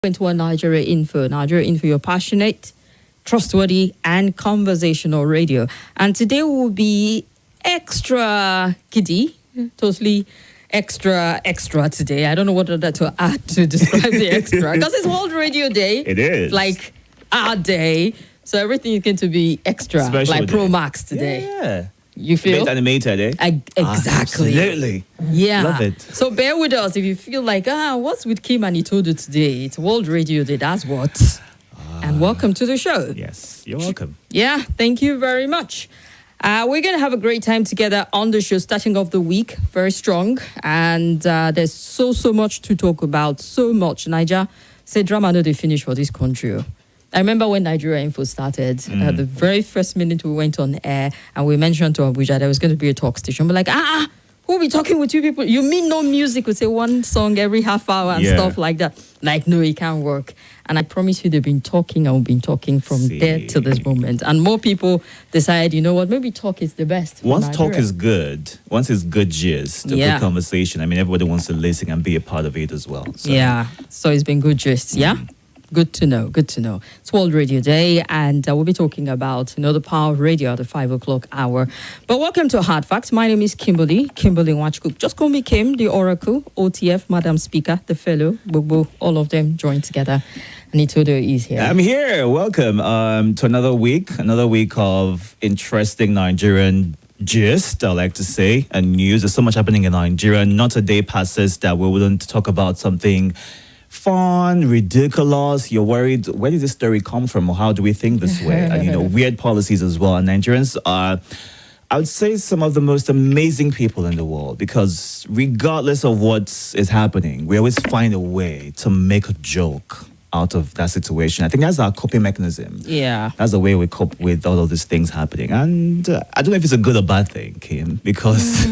Into a Nigeria Info. Nigeria Info, your passionate, trustworthy, and conversational radio. And today will be extra giddy, totally extra today. I don't know what other to add to describe the extra, because it's World Radio Day. It is. Like our day. So everything is going to be extra, Special like day. Pro Max today. Yeah. You feel? Animated, eh? Exactly. Absolutely. Yeah. Love it. So bear with us if you feel like, what's with Kim and Itodo today? It's World Radio Day, that's what. And welcome to the show. Yes, you're welcome. Yeah, thank you very much. We're going to have a great time together on the show, starting off the week very strong. And there's so much to talk about, so much. Niger said drama no they finish for this country. Oh. I remember when Nigeria Info started, the very first minute we went on air and we mentioned to Abuja there was going to be a talk station. We're like, who will be talking with you people? You mean no music? We say one song every half hour and stuff like that. Like, no, it can't work. And I promise you they've been talking and we've been talking from there to this moment. And more people decide, you know what, maybe talk is the best. Once talk is good, once it's good gist, a good conversation, I mean, everybody wants to listen and be a part of it as well. So. Yeah, so it's been good gist, yeah? Good to know. It's World Radio Day, and we'll be talking about, the power of radio at the 5 o'clock hour. But welcome to Hard Facts. My name is Kimberly Watchcook. Just call me Kim, the Oracle, OTF, Madam Speaker, the Fellow, Bobo, all of them joined together. And Itodo is here. I'm here. Welcome to another week of interesting Nigerian gist, I like to say, and news. There's so much happening in Nigeria. Not a day passes that we wouldn't talk about something fun, ridiculous. You're worried, where did this story come from, or how do we think this way? And weird policies as well. And Nigerians are, I would say, some of the most amazing people in the world, because regardless of what is happening, we always find a way to make a joke out of that situation. I think that's our coping mechanism. Yeah. That's the way we cope with all of these things happening. And I don't know if it's a good or bad thing, Kim, because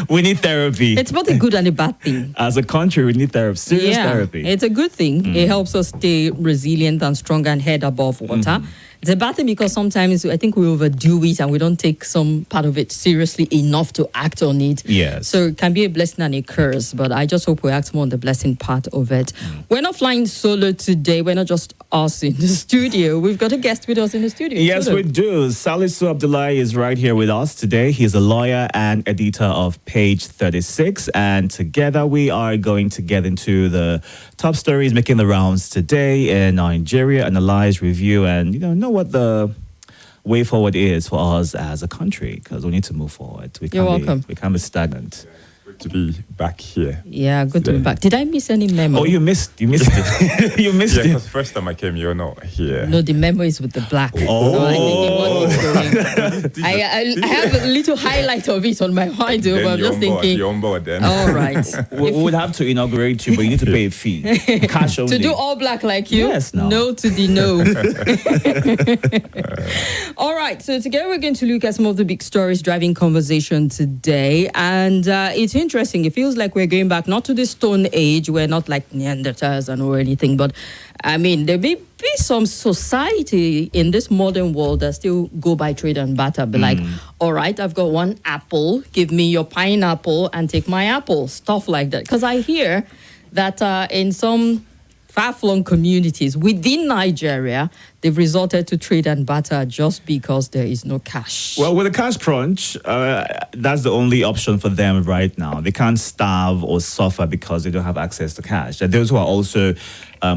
we need therapy. It's both a good and a bad thing. As a country, we need serious therapy. It's a good thing. It helps us stay resilient and strong and head above water. It's a bad thing because sometimes I think we overdo it and we don't take some part of it seriously enough to act on it. Yes. So it can be a blessing and a curse, but I just hope we act more on the blessing part of it. We're not flying solo today. We're not just us in the studio. We've got a guest with us in the studio. Yes, we do. Salisu Abdullahi is right here with us today. He's a lawyer and editor of Page 36. And together we are going to get into the top stories making the rounds today in Nigeria, analyze, review, and know what the way forward is for us as a country, because we need to move forward. You're welcome. We can't be stagnant. Good to be back here. Yeah, good to be back. Did I miss any memo? Oh, you missed it. You missed it. Because first time I came, you're not here. No, the memo is with the black. Oh. I have a little highlight of it on my mind, but I'm just thinking. You're on board then. All right. We would have to inaugurate you, but you need to pay a fee. Cash only. To do all black like you? Yes, no. No to the no. All right. So together we're going to look at some of the big stories driving conversation today. And it's interesting. It feels like we're going back not to the Stone Age. We're not like Neanderthals or anything. But, I mean, there may be some society in this modern world that still go by trade and barter. Be like, all right, I've got one apple. Give me your pineapple and take my apple. Stuff like that. Because I hear that in some far-flung communities within Nigeria, they've resorted to trade and barter just because there is no cash. Well, with a cash crunch, that's the only option for them right now. They can't starve or suffer because they don't have access to cash. And those who are also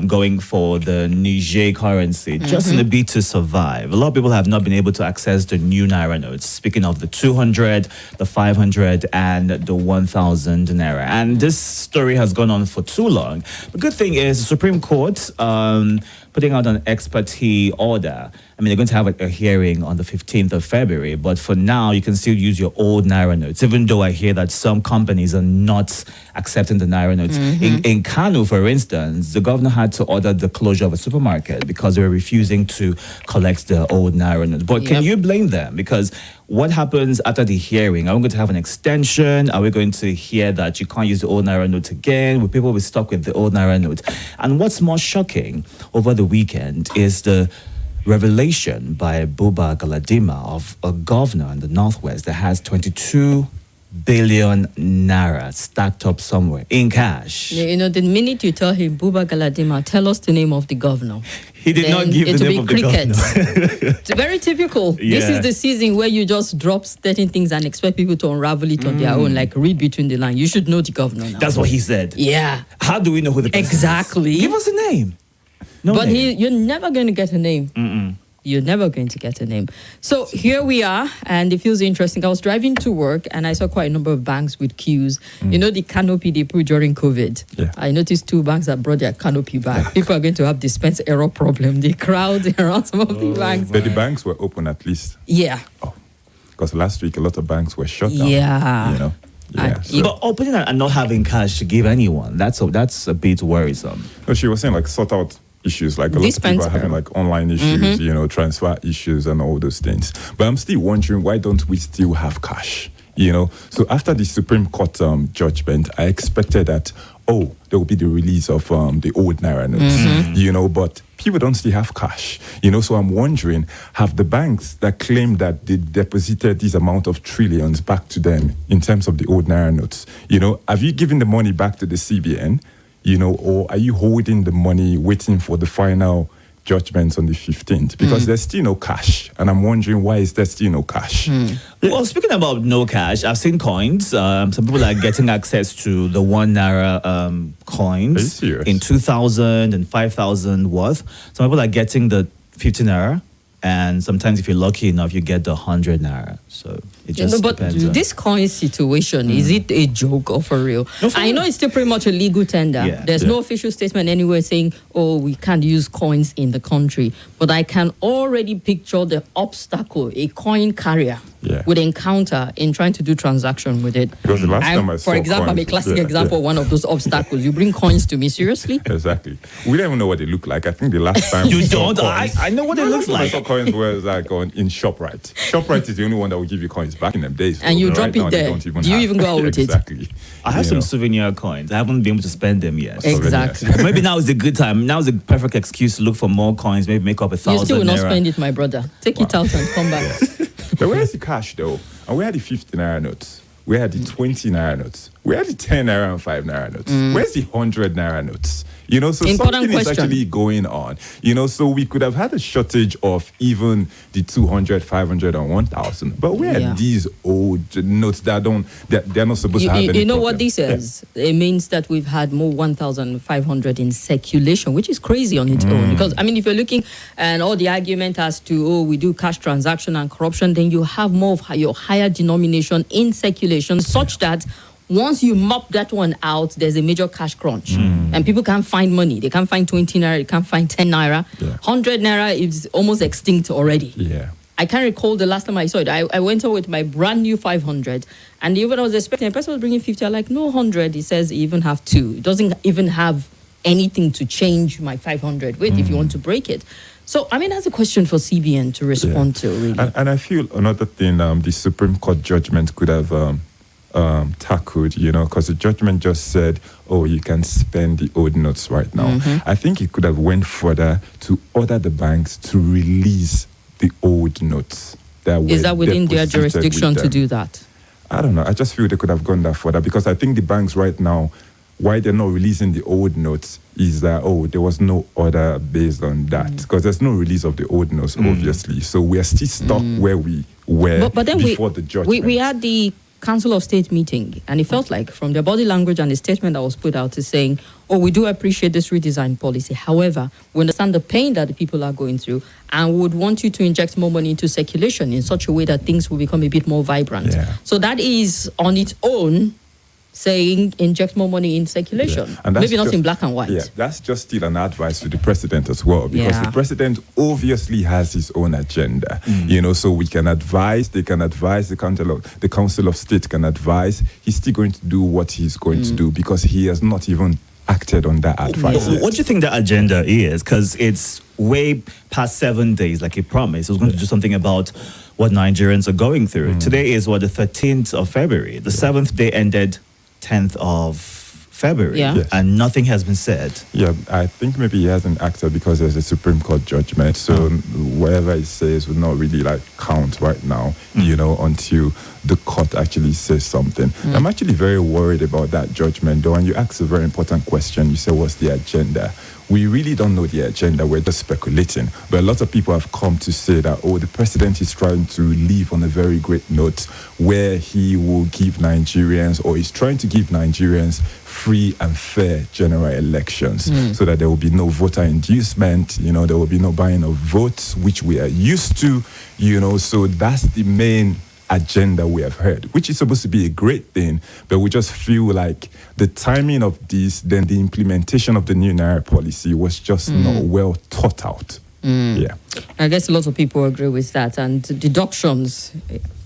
going for the Niger currency, just in a bit to survive. A lot of people have not been able to access the new Naira notes. Speaking of the 200, the 500, and the 1,000 Naira. And this story has gone on for too long. The good thing is the Supreme Court putting out an expertise order. I mean, they're going to have a hearing on the 15th of February, but for now, you can still use your old Naira notes, even though I hear that some companies are not accepting the Naira notes. In Kano, for instance, the governor had to order the closure of a supermarket because they were refusing to collect the old Naira notes. But can you blame them? Because what happens after the hearing? Are we going to have an extension? Are we going to hear that you can't use the old Naira note again? Will people be stuck with the old Naira note? And what's more shocking over the weekend is the revelation by Buba Galadima of a governor in the Northwest that has 22 billion naira stacked up somewhere in cash. You know, the minute you tell him, Buba Galadima, tell us the name of the governor. He did not give the name of the governor. It's very typical. Yeah. This is the season where you just drop certain things and expect people to unravel it on their own, like read between the lines. You should know the governor now. That's what he said. Yeah. How do we know who the person Exactly. is? Give us a name. No But name. you're never going to get a name. Mm-mm. You're never going to get a name. So here we are, and it feels interesting. I was driving to work, and I saw quite a number of banks with queues. You know, the canopy they put during COVID. Yeah. I noticed 2 banks that brought their canopy back. People are going to have dispense error problem. The crowd around some of the banks. But the banks were open at least. Yeah. Because last week, a lot of banks were shut down. Yeah. You know? And Yeah. So, But opening and not having cash to give anyone, that's a bit worrisome. no, she was saying, like, sort out issues. Like, a lot of people Dispense are having, like, online issues, you know, transfer issues and all those things. But I'm still wondering, why don't we still have cash? You know? So after the Supreme Court judgment, I expected that, there will be the release of the old Naira notes, you know, but people don't still have cash, you know, so I'm wondering, have the banks that claim that they deposited this amount of trillions back to them in terms of the old Naira notes, you know, have you given the money back to the CBN, you know, or are you holding the money waiting for the final judgments on the 15th? Because there's still no cash, and I'm wondering, why is there still no cash? Well, speaking about no cash, I've seen coins. Some people are getting access to the 1 Naira coins Are you serious? in 2,000 and 5,000 worth. Some people are getting the 50 Naira. And sometimes, if you're lucky enough, you get the 100 Naira. So it just but depends. this coin situation, is it a joke or for real? No, for I real. know it's still pretty much a legal tender. Yeah. There's no official statement anywhere saying, we can't use coins in the country. But I can already picture the obstacle a coin carrier would encounter in trying to do transaction with it. Because the last time I saw for example, I'm a coins- classic yeah, example of one of those obstacles. You bring coins to me, seriously? Exactly. We don't even know what they look like. I think the last time You we saw don't? coins- I know what it looks I like. saw coins were like in ShopRite. ShopRite is the only one that will give you coins back in them days. And though. you Right drop it now, they there. don't Do you have- even go out with it? Exactly. I have You some know. souvenir coins. I haven't been able to spend them yet. Exactly. Maybe now is a good time. Now is a perfect excuse to look for more coins. Maybe make up 1,000 You still will not Naira. spend it, my brother. Take it out and come back. But where's the cash though? And where are the 50 Naira notes? Where are the 20 Naira notes? Where are the 10 Naira and 5 Naira notes? Where's the 100 Naira notes? You know, so Important something is question. actually going on. You know, so we could have had a shortage of even the 200, 500, and 1,000. But where Yeah. are these old notes that they're not supposed to have any You know what problem? this is? It means that we've had more 1,500 in circulation, which is crazy on its own. Because, I mean, if you're looking and all the argument as to, we do cash transaction and corruption, then you have more of your higher denomination in circulation, such that once you mop that one out, there's a major cash crunch. And people can't find money. They can't find 20 Naira, they can't find 10 Naira. Yeah. 100 Naira is almost extinct already. Yeah. I can't recall the last time I saw it. I went out with my brand new 500, and even I was expecting a person was bringing 50. I'm like, no, 100. He says he even have 2. It doesn't even have anything to change my 500 with if you want to break it. So, I mean, that's a question for CBN to respond to, really. And I feel another thing the Supreme Court judgment could have tackled, you know, because the judgment just said, you can spend the old notes right now. I think it could have went further to order the banks to release the old notes. Is that within their deposited with jurisdiction to them. do that? I don't know. I just feel they could have gone that further because I think the banks right now, why they're not releasing the old notes is that, there was no order based on that. Because there's no release of the old notes, obviously. So we are still stuck where we were But then before the judgment. we had the Council of State meeting, and it felt like from their body language and the statement that was put out is saying, we do appreciate this redesign policy. However, we understand the pain that the people are going through and would want you to inject more money into circulation in such a way that things will become a bit more vibrant. Yeah. So that is on its own saying inject more money in circulation. Yeah. And that's Maybe not just- in black and white. Yeah, that's just still an advice to the president as well, because Yeah. the president obviously has his own agenda. You know, so we can advise, they can advise, the Council of State can advise. He's still going to do what he's going to do because he has not even acted on that advice. yet. What do you think the agenda is? Because it's way past 7 days, like he promised. He was going to do something about what Nigerians are going through. Today is the 13th of February. The 7th day ended 10th of February, Yeah. Yes. and nothing has been said. Yeah, I think maybe he hasn't acted because there's a Supreme Court judgment. So whatever he says will not really like count right now, until the court actually says something. I'm actually very worried about that judgment, though. And you asked a very important question. You said, what's the agenda? We really don't know the agenda. We're just speculating. But a lot of people have come to say that, the president is trying to leave on a very great note where he will give Nigerians, or is trying to give Nigerians, free and fair general elections so that there will be no voter inducement, there will be no buying of votes, which we are used to, so that's the main agenda we have heard, which is supposed to be a great thing, but we just feel like the timing of this, then the implementation of the new Naira policy was just not well thought out. Yeah. I guess a lot of people agree with that, and deductions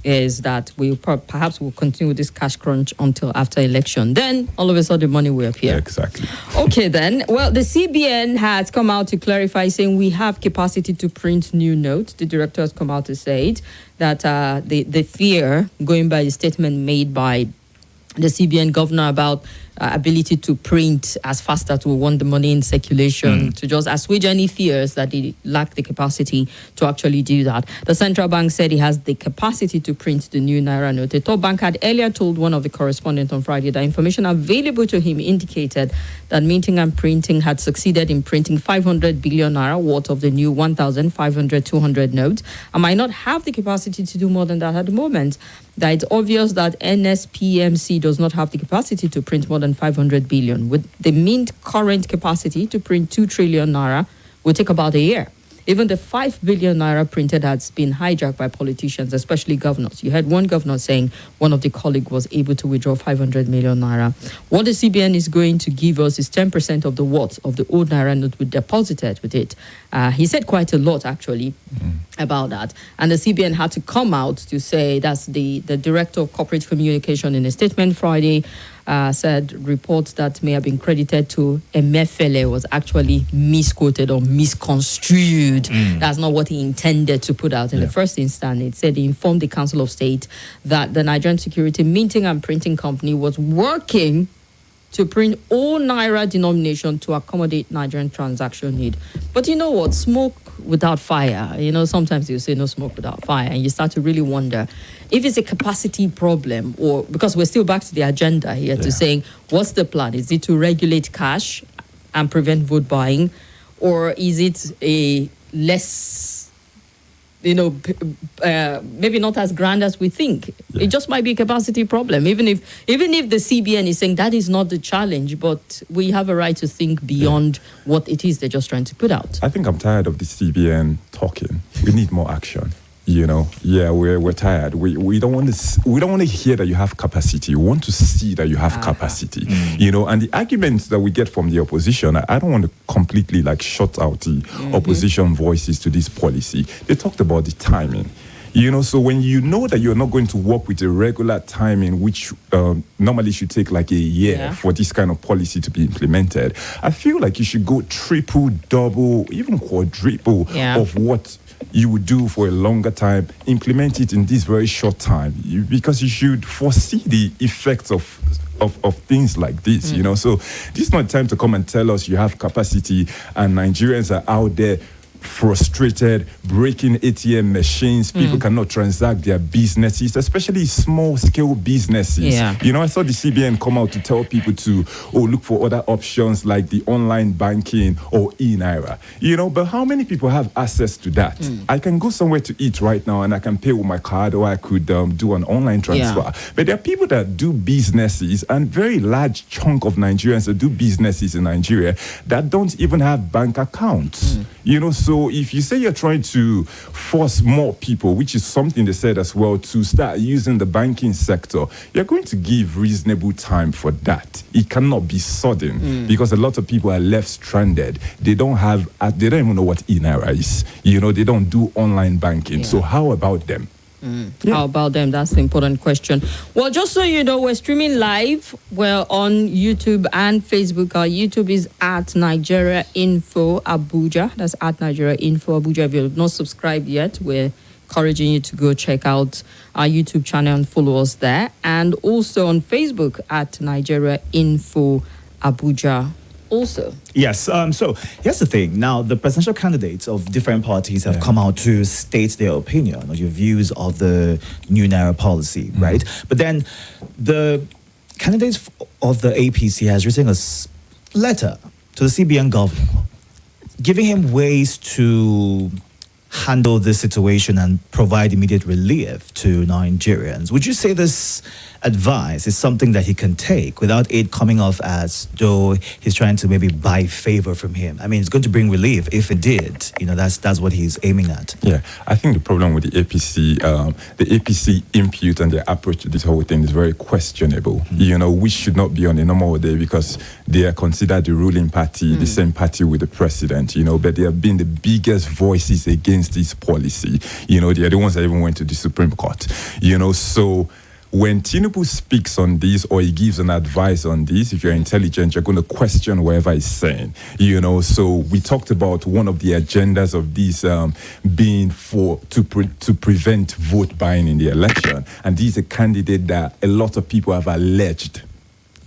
is that we perhaps will continue this cash crunch until after election. Then all of a sudden money will appear. Yeah, exactly. Okay, then. Well, the CBN has come out to clarify, saying we have capacity to print new notes. The director has come out to say it, that the fear, going by the statement made by the CBN governor about ability to print as fast as we want the money in circulation, to just assuage any fears that they lack the capacity to actually do that. The central bank said it has the capacity to print the new Naira note. The top bank had earlier told one of the correspondents on Friday that information available to him indicated that minting and printing had succeeded in printing 500 billion Naira worth of the new 1,500, 200 notes, and might not have the capacity to do more than that at the moment. That it's obvious that NSPMC does not have the capacity to print more than 500 billion. With the mint current capacity to print 2 trillion Naira will take about a year. Even the 5 billion Naira printed has been hijacked by politicians, especially governors. You heard one governor saying one of the colleagues was able to withdraw 500 million Naira. What the CBN is going to give us is 10% of the worth of the old Naira note we deposited with it. He said quite a lot, actually, about that. And the CBN had to come out to say, that's the director of corporate communication in a statement Friday, said reports that may have been credited to Emefiele was actually misquoted or misconstrued. That's not what he intended to put out in the first instance. It said he informed the Council of State that the Nigerian Security Minting and Printing Company was working to print all Naira denomination to accommodate Nigerian transaction need. But you know what? Smoke without fire. Sometimes you say no smoke without fire, and you start to really wonder if it's a capacity problem, or because we're still back to the agenda here to saying, what's the plan? Is it to regulate cash and prevent vote buying, or is it a less, maybe not as grand as we think? It just might be a capacity problem, even if the CBN is saying that is not the challenge, but we have a right to think beyond what it is they're just trying to put out. I think I'm tired of the CBN talking. We need more action. We're tired. We don't want to hear that you have capacity. We want to see that you have capacity. And the arguments that we get from the opposition, I don't want to completely shut out the opposition voices to this policy. They talked about the timing. So when you know that you're not going to work with a regular timing, which normally should take a year for this kind of policy to be implemented, I feel like you should go triple, double, even quadruple of what you would do for a longer time, implement it in this very short time, because you should foresee the effects of things like this, So this is not time to come and tell us you have capacity and Nigerians are out there frustrated, breaking ATM machines. People cannot transact their businesses, especially small-scale businesses. I saw the CBN come out to tell people to look for other options like the online banking or e-Naira. But how many people have access to that? I can go somewhere to eat right now and I can pay with my card, or I could do an online transfer. But there are people that do businesses, and very large chunk of Nigerians that do businesses in Nigeria that don't even have bank accounts. So if you say you're trying to force more people, which is something they said as well, to start using the banking sector, you're going to give reasonable time for that. It cannot be sudden, because a lot of people are left stranded. They don't even know what e-Naira is. They don't do online banking. So how about them? How about them? That's the important question. Well, just so you know, we're streaming live. We're on YouTube and Facebook. Our YouTube is at Nigeria Info Abuja. That's at Nigeria Info Abuja. If you're not subscribed yet, we're encouraging you to go check out our YouTube channel and follow us there. And also on Facebook at Nigeria Info Abuja also. Yes. So here's the thing. Now, the presidential candidates of different parties have come out to state their opinion or your views of the new Naira policy, right? But then the candidates of the APC has written a letter to the CBN governor, giving him ways to handle this situation and provide immediate relief to Nigerians. Would you say this advice is something that he can take without it coming off as though he's trying to maybe buy favor from him? I mean, it's going to bring relief if it did. That's what he's aiming at. Yeah, I think the problem with the APC impute and their approach to this whole thing is very questionable. We should not be on a normal day because they are considered the ruling party, the same party with the president, but they have been the biggest voices against this policy. They are the ones that even went to the Supreme Court, so when Tinubu speaks on this or he gives an advice on this, if you're intelligent, you're going to question whatever he's saying. So we talked about one of the agendas of this being to prevent vote buying in the election. And this is a candidate that a lot of people have alleged.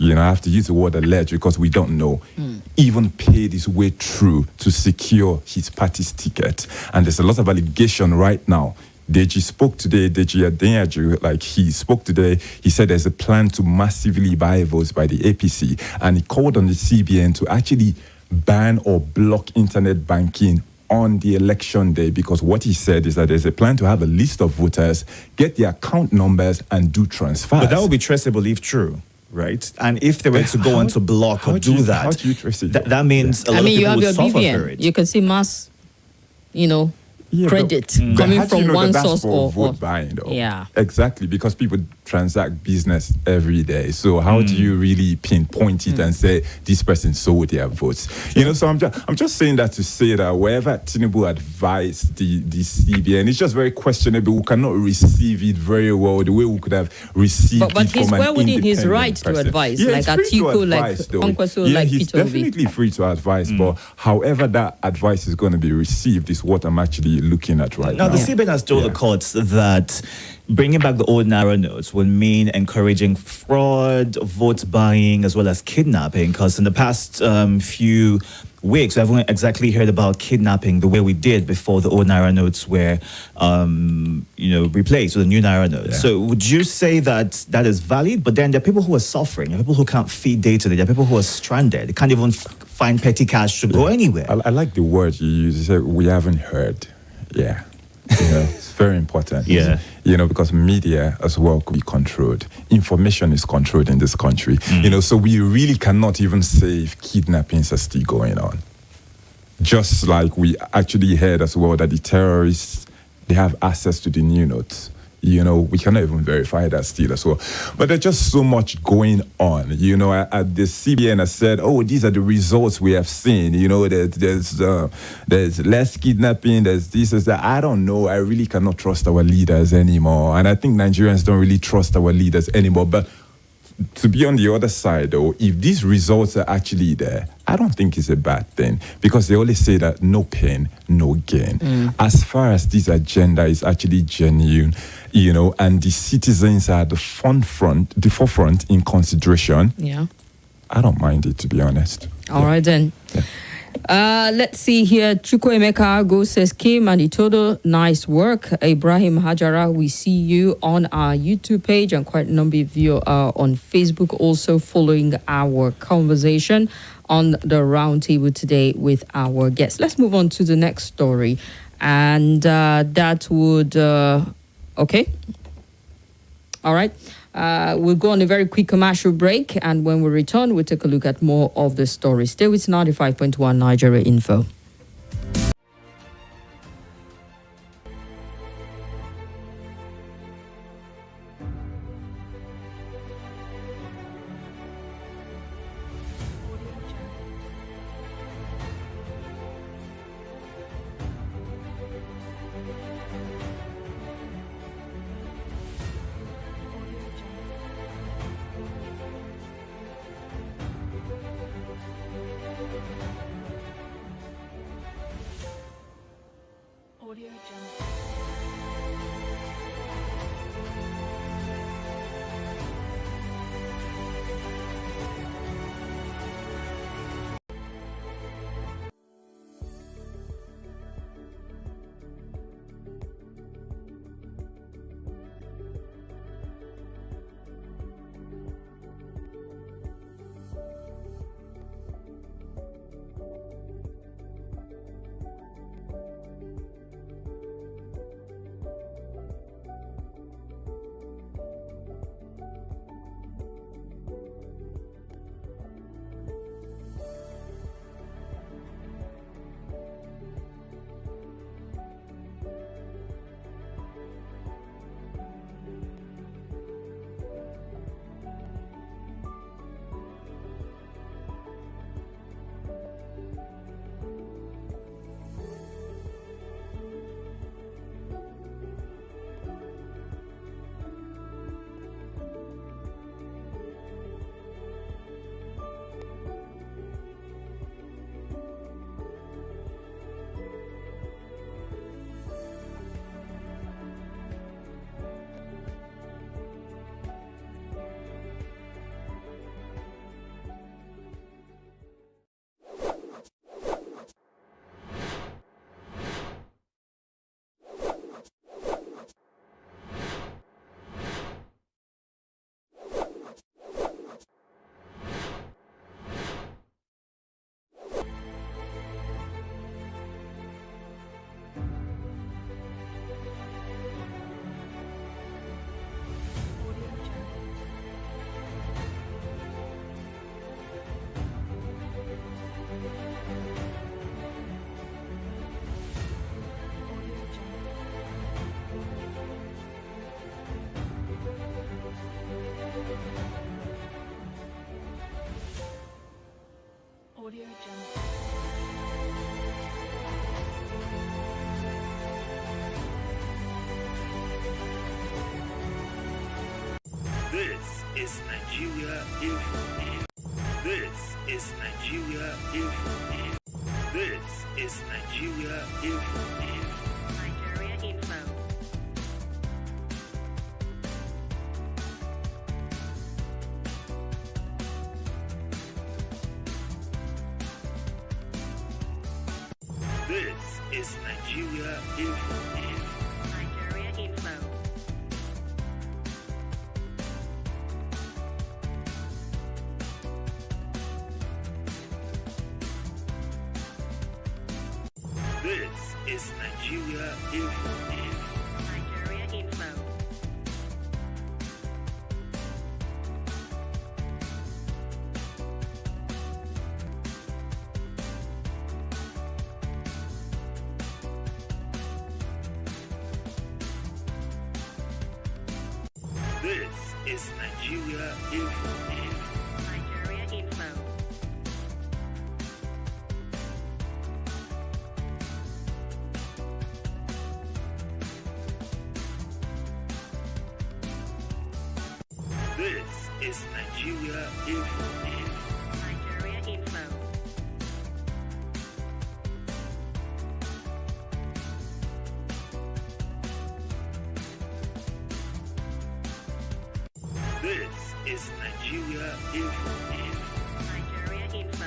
I have to use the word alleged because we don't know. Even paid his way through to secure his party's ticket. And there's a lot of allegation right now. Deji spoke today, he spoke today, he said there's a plan to massively buy votes by the APC, and he called on the CBN to actually ban or block internet banking on the election day, because what he said is that there's a plan to have a list of voters, get their account numbers, and do transfers. But that would be traceable if true. Right, and if they were to go on to block or do that, how do you trace it? That means a lot of people would suffer for it. You can see mass, credit coming from one source or vote buying, though. Yeah, exactly, because people transact business every day. So how do you really pinpoint it and say this person sold their votes? So I'm just saying that to say that wherever Tinubu advised the CBN, it's just very questionable. We cannot receive it very well the way we could have received it but he's from well within his right person. to advise, Yeah, like Atiku, like Kwankwaso, like he's Peter definitely free to advise, but however that advice is going to be received is what I'm actually looking at right now. Now, the CBN has told the courts that bringing back the old Naira notes would mean encouraging fraud, vote buying, as well as kidnapping. Because in the past few weeks, we haven't exactly heard about kidnapping the way we did before the old Naira notes were, replaced with the new Naira notes. Yeah. So would you say that that is valid? But then there are people who are suffering. There are people who can't feed day to day. There are people who are stranded. They can't even find petty cash to go anywhere. I like the word you use. You said, we haven't heard. Yeah. It's very important. Yeah. Because media as well could be controlled. Information is controlled in this country. So we really cannot even say if kidnappings are still going on. Just like we actually heard as well that the terrorists, they have access to the new notes. We cannot even verify that still as well. But there's just so much going on. At the CBN has said, these are the results we have seen. There's less kidnapping, there's this, there's that. I don't know. I really cannot trust our leaders anymore. And I think Nigerians don't really trust our leaders anymore. But to be on the other side, though, if these results are actually there, I don't think it's a bad thing, because they always say that no pain, no gain. As far as this agenda is actually genuine, and the citizens are at the forefront in consideration, I don't mind it, to be honest. All right, then. Yeah. Let's see here. Chukwuemeka Ago says, Kim and Itodo, nice work. Ibrahim Hajara, we see you on our YouTube page, and quite a number of you are on Facebook also following our conversation on the Roundtable today with our guests. Let's move on to the next story. And that would... okay. All right. We'll go on a very quick commercial break, and when we return, we'll take a look at more of the story. Stay with 95.1 Nigeria Info. Info. This is Nigeria Info. This is Nigeria Info. Nigeria Info. This is Nigeria Info. Nigeria Info. This is Nigeria Info. Nigeria Info. This is Nigeria Info. Nigeria Info. This is Nigeria Info. Nigeria Info. This is Nigeria Info. Nigeria Info.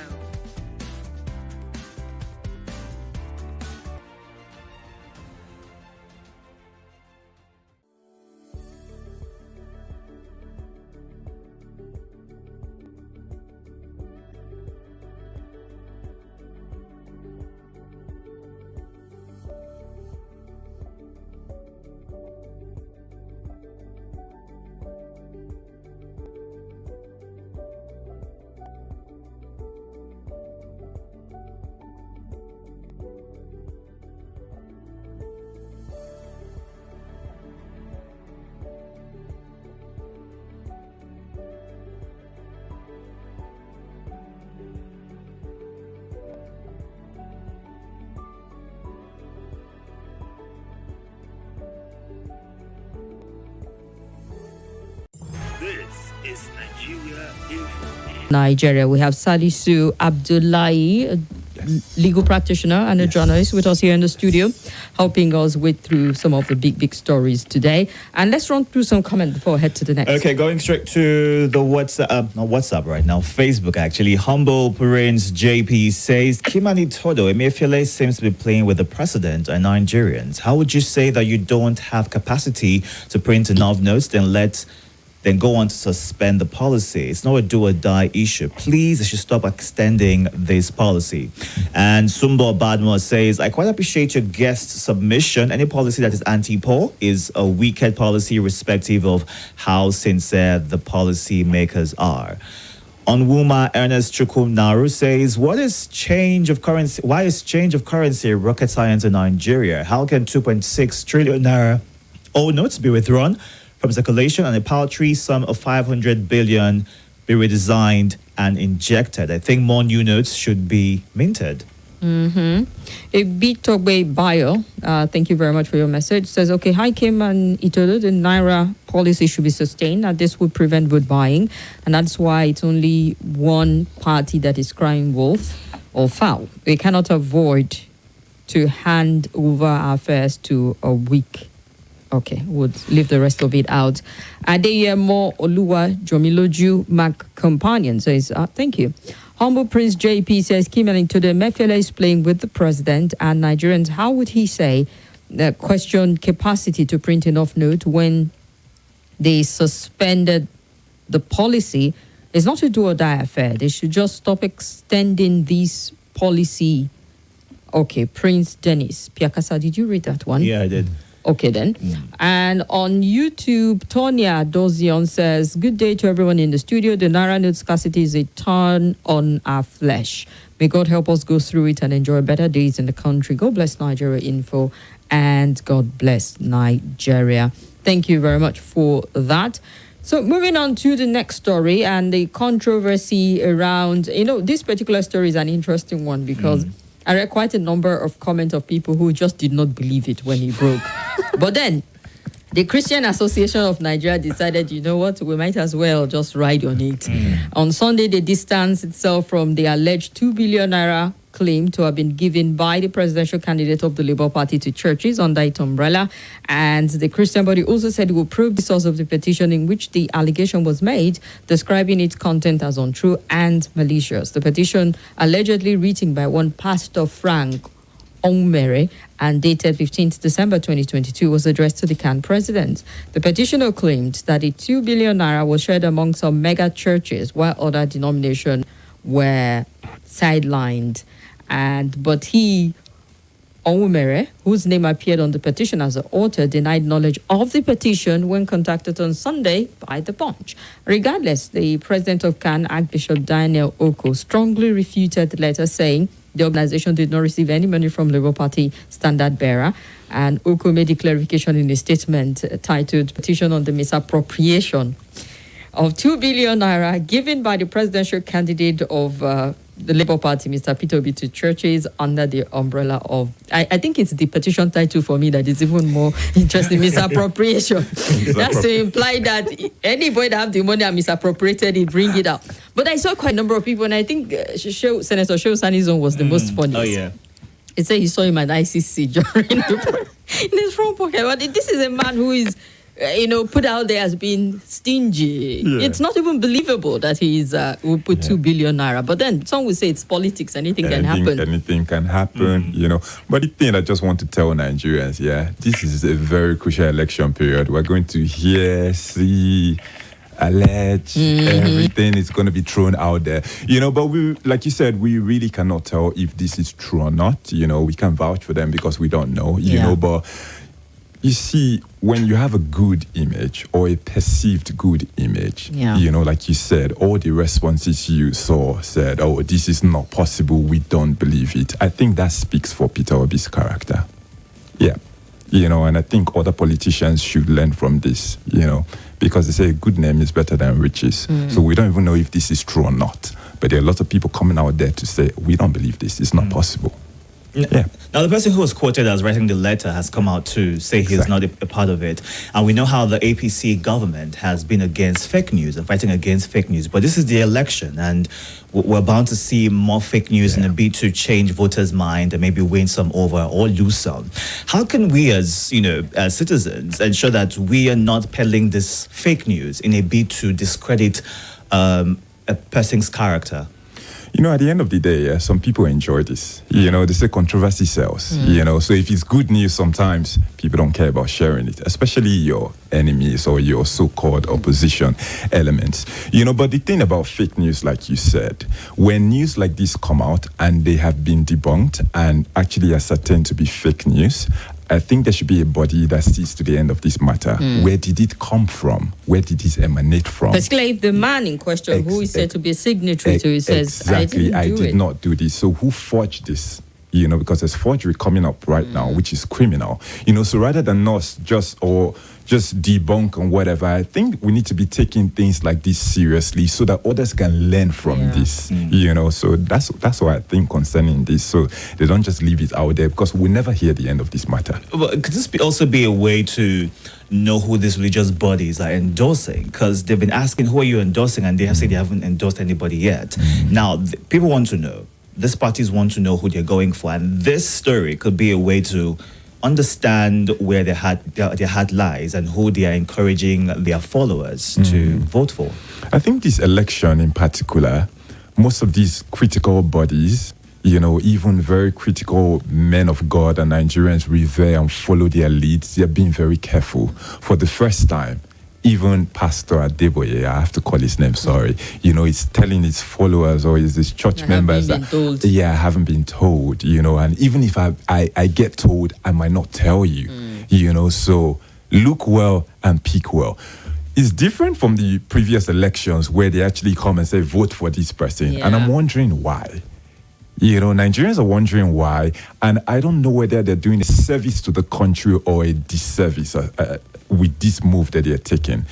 This is Nigeria Info. Nigeria. We have Salisu Abdullahi, a legal practitioner and a journalist with us here in the studio, helping us wade through some of the big stories today. And let's run through some comments before I head to the next. Okay, going straight to the WhatsApp, not WhatsApp right now, Facebook actually. Humble Prince JP says, Kim and Itodo, Emefiele seems to be playing with the president and Nigerians. How would you say that you don't have capacity to print enough notes, then go on to suspend the policy? It's not a do or die issue. Please, they should stop extending this policy. And Sumbo Badmo says, I quite appreciate your guest submission. Any policy that is anti-poor is a wicked policy, irrespective of how sincere the policy makers are. On Wuma, Ernest Chukum Naru says, why is change of currency rocket science in Nigeria? How can 2.6 trillion naira old notes be withdrawn from circulation and a paltry sum of 500 billion be redesigned and injected? I think more new notes should be minted. A Bitogbe Bio, thank you very much for your message, says, okay, hi Kim and Itodo, the Naira policy should be sustained, and this would prevent vote buying, and that's why it's only one party that is crying wolf or foul. We cannot avoid to hand over our affairs to a weak. Okay, would leave the rest of it out. Adeyemo Oluwa Jomiloju Mac Companion says, thank you. Humble Prince JP says, Kim and Itodo, Emefiele is playing with the president and Nigerians. How would he say question capacity to print enough note when they suspended the policy? It's not a do or die affair. They should just stop extending this policy. Okay, Prince Dennis Piakasa, did you read that one? Yeah, I did. Okay, then. And on YouTube, Tonya Dozion says, good day to everyone in the studio. The Naira note scarcity is a turn on our flesh. May God help us go through it and enjoy better days in the country. God bless Nigeria Info and God bless Nigeria. Thank you very much for that. So moving on to the next story and the controversy around, this particular story is an interesting one because I read quite a number of comments of people who just did not believe it when he broke. But then, The Christian Association of Nigeria decided, you know what, we might as well just ride on it. On Sunday, they distanced itself from the alleged 2 billion naira claim to have been given by the presidential candidate of the Labour Party to churches under its umbrella. And the Christian body also said it will probe the source of the petition in which the allegation was made, describing its content as untrue and malicious. The petition, allegedly written by one Pastor Frank Onmere and dated 15th December 2022, was addressed to the CAN president. The petitioner claimed that the 2 billion naira was shared among some mega churches while other denominations were sidelined. But he, Onmere, whose name appeared on the petition as the author, denied knowledge of the petition when contacted on Sunday by The Punch. Regardless, the president of CAN, Archbishop Daniel Oko, strongly refuted the letter, saying the organization did not receive any money from Labour Party standard bearer. And Oko made a clarification in a statement titled Petition on the Misappropriation of 2 billion naira given by the presidential candidate of the Labour Party, Mr. Peter Obi, to churches under the umbrella of, I think it's the petition title for me that is even more interesting, misappropriation. That's to imply that anybody that have the money and misappropriated it, bring it out. But I saw quite a number of people, and I think Senator Shehu Sani's own was the most funny. Oh, yeah. He said he saw him at ICC during the in his front pocket. But this is a man who is, put out there as being stingy. Yeah. It's not even believable that he's will put 2 billion naira. But then some will say it's politics. Anything can happen. Anything can happen, But the thing I just want to tell Nigerians, this is a very crucial election period. We're going to hear, see, allege, everything is going to be thrown out there. But we, like you said, we really cannot tell if this is true or not. We can vouch for them because we don't know, but you see, when you have a good image or a perceived good image, like you said, all the responses you saw said, oh, this is not possible, we don't believe it. I think that speaks for Peter Obi's character. Yeah. And I think other politicians should learn from this, because they say a good name is better than riches. So we don't even know if this is true or not. But there are a lot of people coming out there to say, we don't believe this, it's not possible. Yeah. Now, the person who was quoted as writing the letter has come out to say he's not a part of it. And we know how the APC government has been against fake news and fighting against fake news. But this is the election, and we're bound to see more fake news in a bid to change voters' mind and maybe win some over or lose some. How can we as citizens ensure that we are not peddling this fake news in a bid to discredit a person's character? At the end of the day, some people enjoy this. They say controversy sells. So if it's good news, sometimes people don't care about sharing it, especially your enemies or your so-called opposition elements. But the thing about fake news, like you said, when news like this come out and they have been debunked and actually ascertained to be fake news, I think there should be a body that sees to the end of this matter. Where did it come from? Where did it emanate from? Particularly if the man in question, who is said to be a signatory to it, says, exactly, I did not do this. So who forged this? Because there's forgery coming up right now, which is criminal. So rather than us just debunk and whatever, I think we need to be taking things like this seriously so that others can learn from this. So that's what I think concerning this. So they don't just leave it out there, because we never hear the end of this matter. But could this also be a way to know who these religious bodies are endorsing? Because they've been asking, who are you endorsing? And they have said they haven't endorsed anybody yet. Now, people want to know. These parties want to know who they're going for. And this story could be a way to understand where their heart lies and who they are encouraging their followers to vote for. I think this election in particular, most of these critical bodies, even very critical men of God and Nigerians revere and follow their leads, they're being very careful. For the first time, even Pastor Adeboye, I have to call his name, sorry, he's telling his followers or his church members that, I haven't been told, and even if I get told, I might not tell you, so look well and pick well. It's different from the previous elections where they actually come and say, vote for this person. And I'm wondering why. Nigerians are wondering why, and I don't know whether they're doing a service to the country or a disservice with this move that they're taking,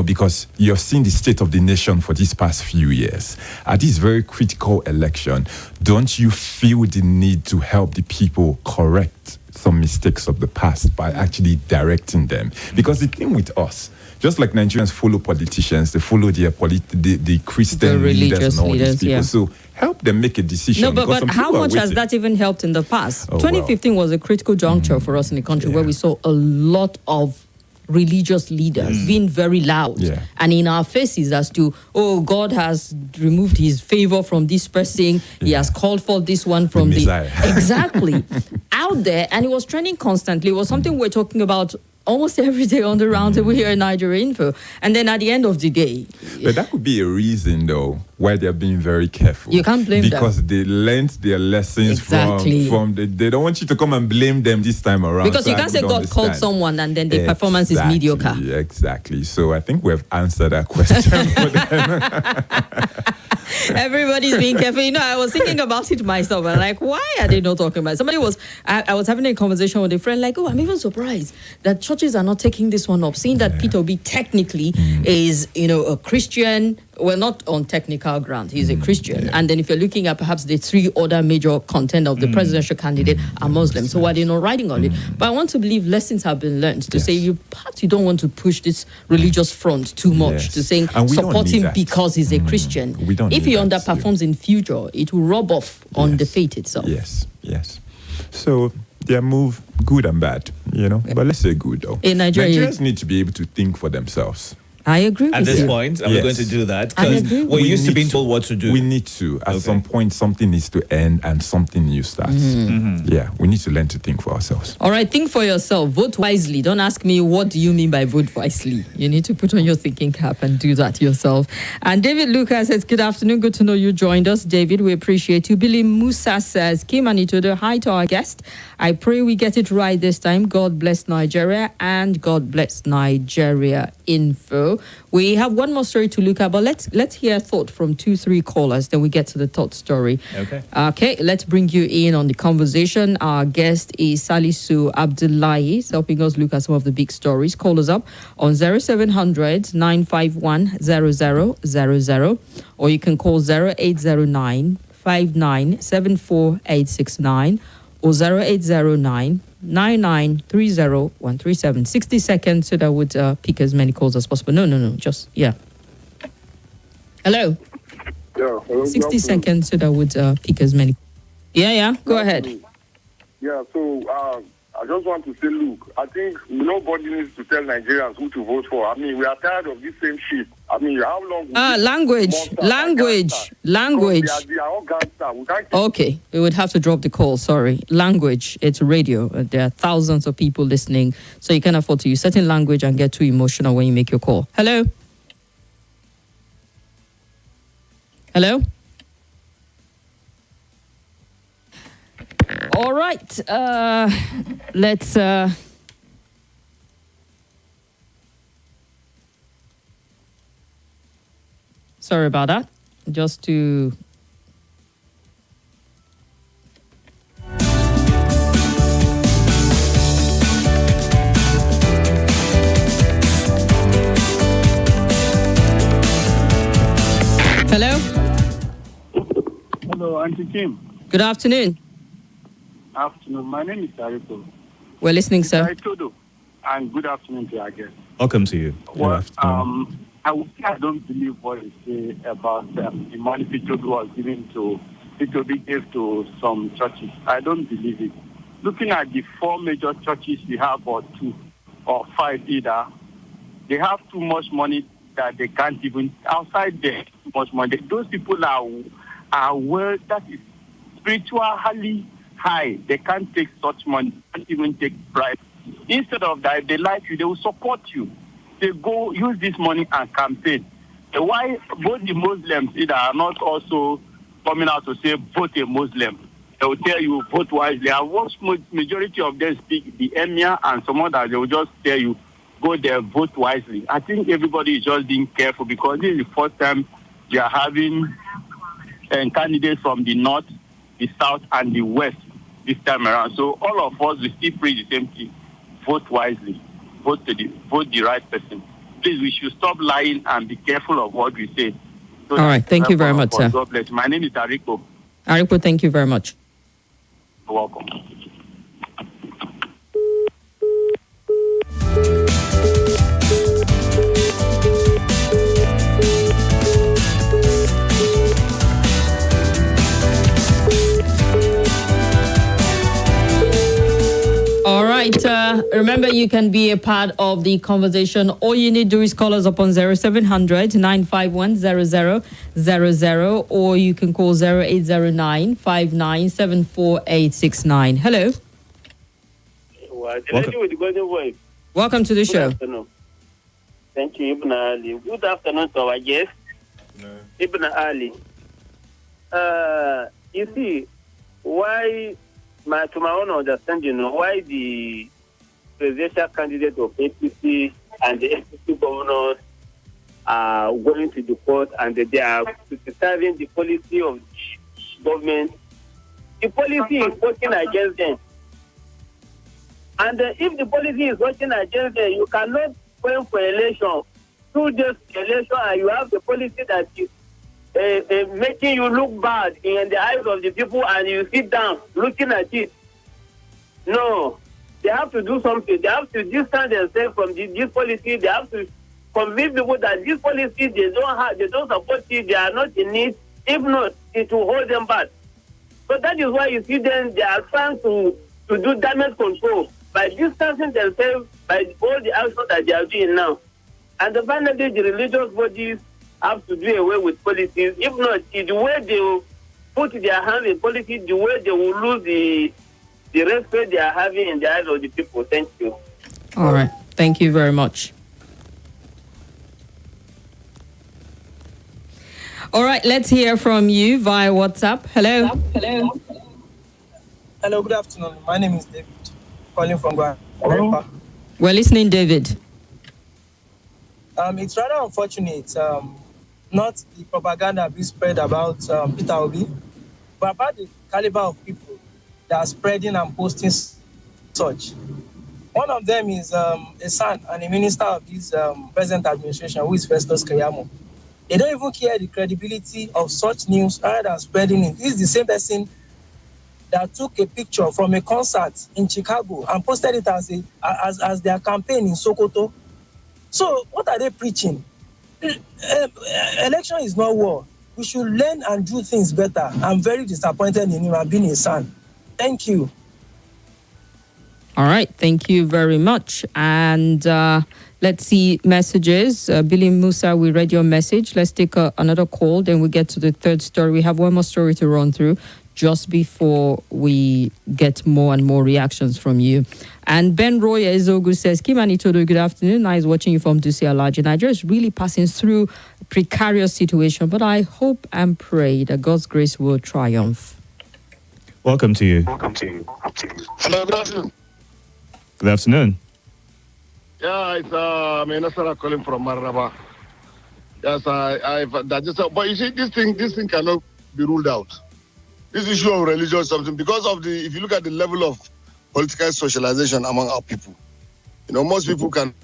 because you've seen the state of the nation for these past few years. At this very critical election, don't you feel the need to help the people correct some mistakes of the past by actually directing them. Because the thing with us, just like Nigerians follow politicians, they follow the Christian leaders and all these people. Yeah. So help them make a decision. No, because but some how people are much has waiting. that even helped in the past? Oh, 2015 was a critical juncture for us in the country where we saw a lot of religious leaders being very loud and in our faces as to, oh, God has removed his favor from this person. He has called for this one from the Messiah. exactly out there, and it was trending constantly. It was something we're talking about almost every day on the Roundtable here in Nigeria Info. And then at the end of the day, But that could be a reason, though, why they're being very careful. You can't blame them. because they learned their lessons Exactly. from they don't want you to come and blame them this time around. because So you I can't say don't God called understand. someone and then the performance is mediocre. Exactly. So I think we've answered that question for them. Everybody's being careful. You know, I was thinking about it myself. I'm like, why are they not talking about it? Somebody was, I was having a conversation with a friend, like, oh, I'm even surprised that churches are not taking this one up, seeing that Peter Obi technically is, you know, a Christian. Well, not on technical ground. He's a Christian. And then if you're looking at perhaps the three other major contender of the presidential candidate are Muslim. So why are they not writing on it? But I want to believe lessons have been learned to say perhaps you don't want to push this religious front too much to saying And we don't support need him that. because he's a Christian. We don't If need he that, underperforms in future, it will rub off on the faith itself. Yes. So their move, good and bad, you know. But let's say good, though. In Nigeria, Nigerians need to be able to think for themselves. I agree At with this you. point, and we're going to do that I because agree. we're used to need being told what to do. We need to. At some point, something needs to end and something new starts. Yeah, we need to learn to think for ourselves. All right, think for yourself. Vote wisely. Don't ask me what do you mean by vote wisely. You need to put on your thinking cap and do that yourself. And David Lucas says, good afternoon. Good to know you joined us. David, we appreciate you. Billy Musa says, Kim and Itodo, hi to our guest. I pray we get it right this time. God bless Nigeria and God bless Nigeria Info. We have one more story to look at, but let's hear a thought from 2-3 callers. Then we get to the thought story. Okay, let's bring you in on the conversation. Our guest is Salisu Abdullahi. He's helping us look at some of the big stories. Call us up on 0700 951 0000, or you can call 0809 5974869 or 0809 9930137. 60 seconds so that would pick as many calls as possible. No. Just, Hello? Yeah. Hello, 60 seconds so that would pick as many. Yeah. Go ahead. Yeah, so I just want to say, look, I think nobody needs to tell Nigerians who to vote for. I mean, we are tired of this same shit. I mean, how long... Language. They are all gangsters. We can't keep... Okay, we would have to drop the call. Sorry. Language. It's radio. There are thousands of people listening, so you can afford to use certain language and get too emotional when you make your call. Hello? Hello? All right. Let's... Sorry about that. Just to... Hello? Hello, Auntie Kim. Good afternoon. Afternoon. My name is Tariko. We're listening, sir. Itodo, and good afternoon to our guest. Welcome to you. Well, I would say I don't believe what you say about the money Itodo was given to Itodo gave to some churches. I don't believe it. Looking at the 4 major churches we have, or 2 or 5 either, they have too much money that they can't even, outside there, too much money. Those people are well, that is spiritually high. They can't take such money, can't even take bribe. Instead of that, if they like you, they will support you. They go use this money and campaign. Why both the Muslims either are not also coming out to say vote a Muslim? They will tell you vote wisely. And once majority of them speak, the emir and some others, they will just tell you go there, vote wisely. I think everybody is just being careful because this is the first time they are having candidates from the north, the south, and the west this time around. So all of us will still pray the same thing: vote wisely, vote the right person. Please, we should stop lying and be careful of what we say. So all right, thank you very much, sir. God bless. My name is Ariko. Ariko, thank you very much. You're welcome. All right. Remember, you can be a part of the conversation. All you need to do is call us up on 0700 951 0000, or you can call 0809 5974869. Hello. Welcome. With the golden voice. Welcome to the Good show. afternoon. Thank you, Ibn Ali. Good afternoon to our guest, Ibn Ali. You see, why, to my own understanding, why the presidential candidate of APC and the APC governors are going to the court and they are criticizing the policy of government. The policy is working against them. And if the policy is working against them, you cannot go for election. Through this election, and you have the policy that is making you look bad in the eyes of the people, and you sit down looking at it. No, they have to do something. They have to distance themselves from this policy. They have to convince people that this policy they don't support it. They are not in it. If not, it will hold them back. So that is why you see them. They are trying to do damage control by distancing themselves by all the actions that they are doing now. And finally, the religious bodies have to do away with policies. If not, the way they will put their hands in politics, the way they will lose the respect they are having in the eyes of the people. Thank you. All right. Thank you very much. All right. Let's hear from you via WhatsApp. Hello. Hello, good afternoon. My name is David, calling from Ghana. We're listening, David. It's rather unfortunate, not the propaganda being spread about Peter Obi, but about the caliber of people that are spreading and posting such. One of them is a son and a minister of this present administration, who is Festus Keyamo. They don't even care the credibility of such news rather than spreading it. This is the same person that took a picture from a concert in Chicago and posted it as their campaign in Sokoto. So what are they preaching? Election is not war. We should learn and do things better. I'm very disappointed in him and being his son. Thank you. All right. Thank you very much. And let's see messages. Billy Musa, we read your message. Let's take another call. Then we get to the third story. We have one more story to run through just before we get more and more reactions from you. And Ben Roy Ezogu says, Kim and Itodo, good afternoon. Nice watching you from Dusia Large. Nigeria is really passing through a precarious situation, but I hope and pray that God's grace will triumph. Welcome to you. Hello, good afternoon. Good afternoon. Yeah, it's Nasara calling from Maraba. Yes, but you see, this thing cannot be ruled out. This issue of religion is something because of if you look at the level of political socialization among our people, most people can.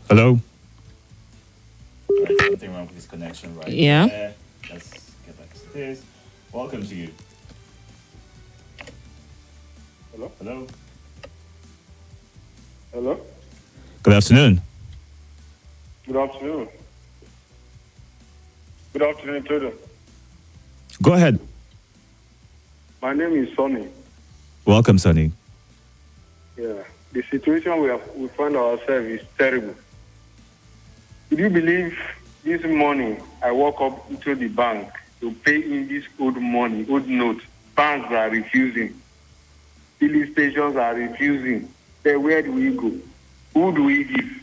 Hello. Something wrong with this connection, right? Yeah. There. Let's get back to this. Welcome to you. Hello? Hello. Hello? Good afternoon. Good afternoon. Good afternoon, Itodo. Go ahead. My name is Sonny. Welcome, Sonny. Yeah. The situation we find ourselves is terrible. Could you believe this morning I woke up into the bank to pay in this old money, old note? Banks are refusing. Filling stations are refusing. Then where do we go? Who do we give?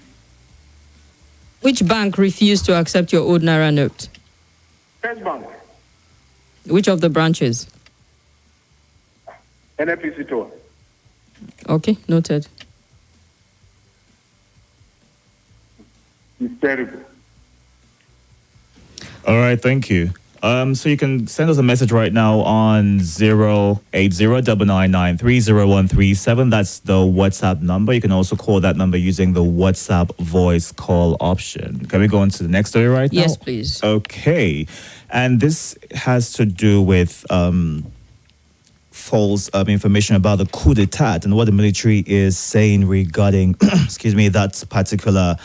Which bank refused to accept your old Naira note? First Bank. Which of the branches? NFPC tour. Okay, noted. It's terrible. All right, thank you. So you can send us a message right now on 08099930137. That's the WhatsApp number. You can also call that number using the WhatsApp voice call option. Can we go on to the next story right now? Yes, please. Okay. And this has to do with false information about the coup d'etat and what the military is saying regarding, that particular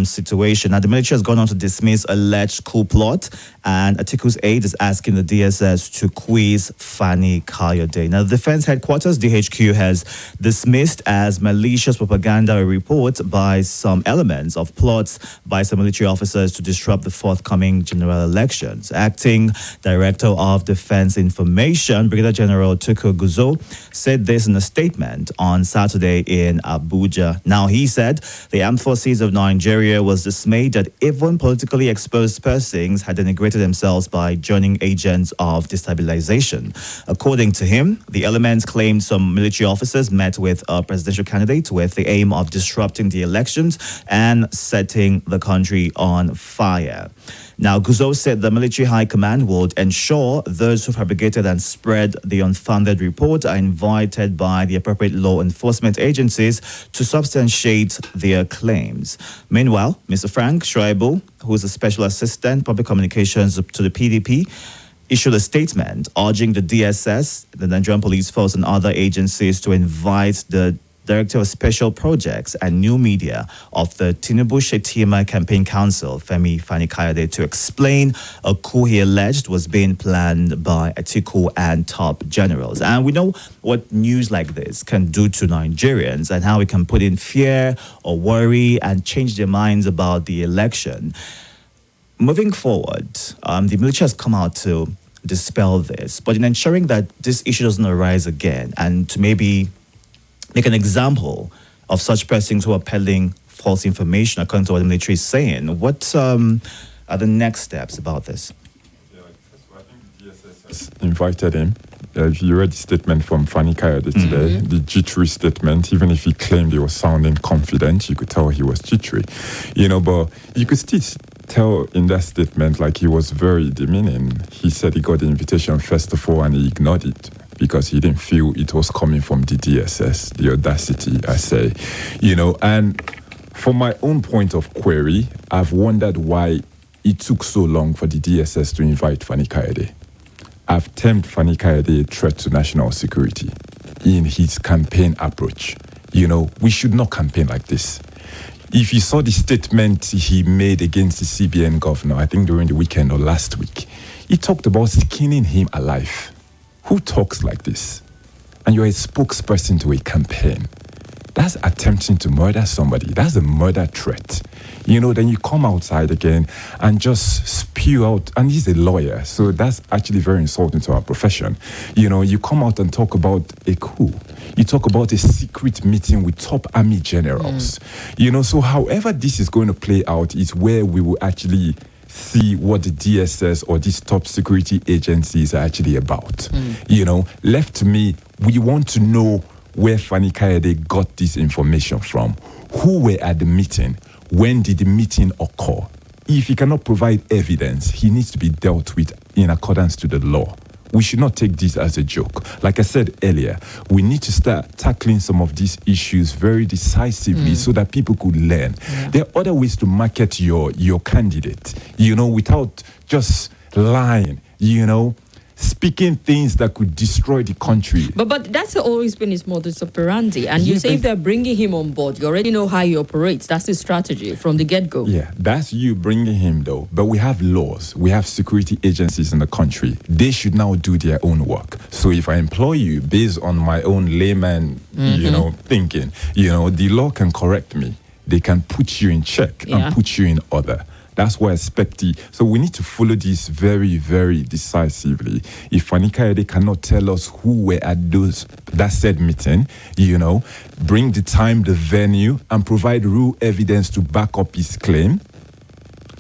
situation. Now, the military has gone on to dismiss alleged coup plot, and Atiku's aide is asking the DSS to quiz Fani-Kayode. Now, the Defense Headquarters, DHQ, has dismissed as malicious propaganda a report by some elements of plots by some military officers to disrupt the forthcoming general elections. Acting Director of Defense Information, Brigadier General Atiku said this in a statement on Saturday in Abuja. Now, he said the armed forces of Nigeria was dismayed that even politically exposed persons had denigrated themselves by joining agents of destabilization. According to him, the elements claimed some military officers met with a presidential candidate with the aim of disrupting the elections and setting the country on fire. Now, Guzo said the military high command would ensure those who fabricated and spread the unfounded report are invited by the appropriate law enforcement agencies to substantiate their claims. Meanwhile, Mr. Frank Schreiber, who is a special assistant public communications to the PDP, issued a statement urging the DSS, the Nigerian Police Force, and other agencies to invite the Director of Special Projects and New Media of the Tinubu Shetima Campaign Council, Fani-Kayode, to explain a coup he alleged was being planned by Atiku and top generals. And we know what news like this can do to Nigerians and how it can put in fear or worry and change their minds about the election. Moving forward, the military has come out to dispel this, but in ensuring that this issue doesn't arise again and to maybe make an example of such persons who are peddling false information, according to what the military is saying. What are the next steps about this? Yeah, I think the DSS has invited him. If you read the statement from Fani-Kayode today, the jittery statement, even if he claimed he was sounding confident, you could tell he was jittery. But you could still tell in that statement like he was very demeaning. He said he got the invitation first of all and he ignored it, because he didn't feel it was coming from the DSS, the audacity, I say. And from my own point of query, I've wondered why it took so long for the DSS to invite Fani-Kayode. I've termed Fani-Kayode a threat to national security in his campaign approach. We should not campaign like this. If you saw the statement he made against the CBN governor, I think during the weekend or last week, he talked about skinning him alive. Who talks like this? And you're a spokesperson to a campaign. That's attempting to murder somebody. That's a murder threat. Then you come outside again and just spew out, and he's a lawyer, so that's actually very insulting to our profession. You come out and talk about a coup. You talk about a secret meeting with top army generals. So however this is going to play out is where we will actually see what the DSS or these top security agencies are actually about. Left to me, we want to know where Fani-Kayode got this information from. Who were at the meeting? When did the meeting occur? If he cannot provide evidence, he needs to be dealt with in accordance to the law. We should not take this as a joke. Like I said earlier, we need to start tackling some of these issues very decisively so that people could learn. There are other ways to market your candidate, without just lying, speaking things that could destroy the country. But that's always been his modus operandi. And you say if they're bringing him on board, you already know how he operates. That's his strategy from the get-go. Yeah, that's you bringing him, though. But we have laws. We have security agencies in the country. They should now do their own work. So if I employ you based on my own layman, thinking, the law can correct me. They can put you in check and put you in order. That's why I expect so we need to follow this very, very decisively. If Fani-Kayode cannot tell us who were at that said meeting, bring the time, the venue, and provide real evidence to back up his claim.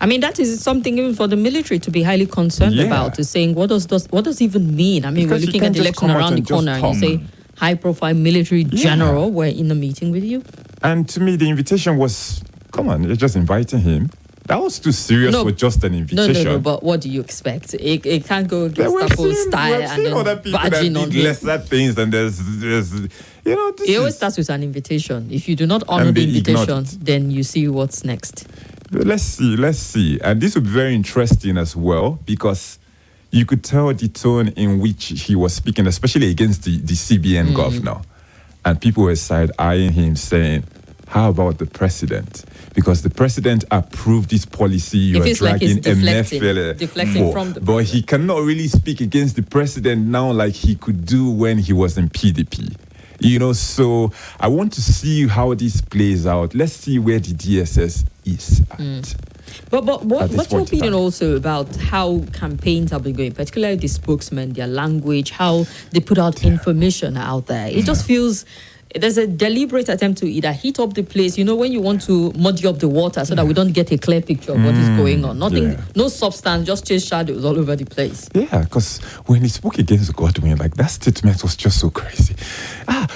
I mean, that is something even for the military to be highly concerned about, is saying, what does it even mean? I mean, Because we're looking at the election around the corner and you say, high-profile military general were in the meeting with you. And to me, the invitation was, come on, you're just inviting him. That was too serious for just an invitation. No, but what do you expect? It can't go Gestapo style and then other people that badging on did him. lesser things and there's It always starts with an invitation. If you do not honor the invitation, then you see what's next. But let's see. And this would be very interesting as well, because you could tell the tone in which he was speaking, especially against the CBN governor. And people were side-eyeing him saying, How about the president? Because the president approved this policy you It are feels like dragging he's deflecting Emefiele from the but he president. cannot really speak against the president now like he could do when he was in PDP. So I want to see how this plays out. Let's see where the DSS is at. But At this what's your point in opinion time. also about how campaigns have been going, particularly the spokesmen, their language, how they put out information out there? It just feels there's a deliberate attempt to either heat up the place, when you want to muddy up the water so that we don't get a clear picture of what is going on. Nothing, no substance, just chase shadows all over the place. Yeah, because when he spoke against Godwin, like that statement was just so crazy.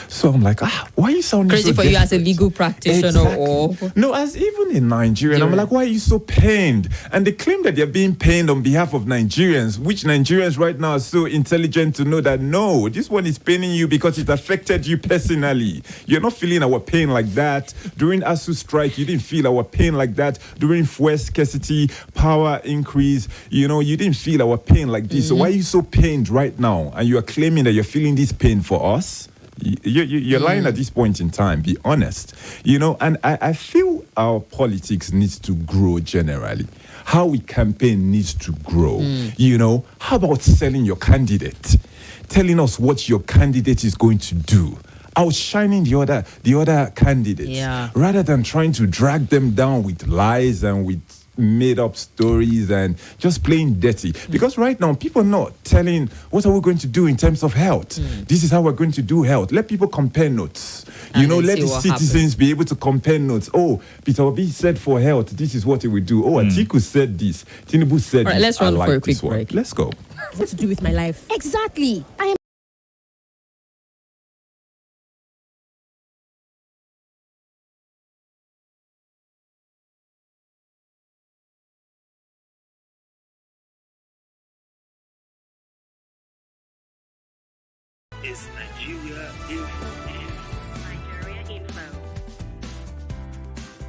So I'm like, why are you sounding Crazy so for you as a desperate? legal practitioner or No, as even in Nigeria, I'm Yeah. like, why are you so pained? And they claim that they're being pained on behalf of Nigerians, which Nigerians right now are so intelligent to know that no, this one is paining you because it affected you personally. You're not feeling our pain like that. During ASU strike, you didn't feel our pain like that. During fuel scarcity, power increase, you didn't feel our pain like this. So why are you so pained right now? And you are claiming that you're feeling this pain for us? You're lying at this point in time. Be honest. And I feel our politics needs to grow generally. How we campaign needs to grow. How about selling your candidate? Telling us what your candidate is going to do. Outshining the other candidates, rather than trying to drag them down with lies and with made up stories and just playing dirty. Because right now people are not telling what are we going to do in terms of health. This is how we're going to do health. Let people compare notes. And then Let see the what citizens be able to compare notes. Oh, Peter Obi said for health, this is what he would do. Oh, Atiku said this. Tinubu said All right, this. let's run I for a like quick this one. break. Let's go. What to do with my life? Exactly. I am. Is Nigeria if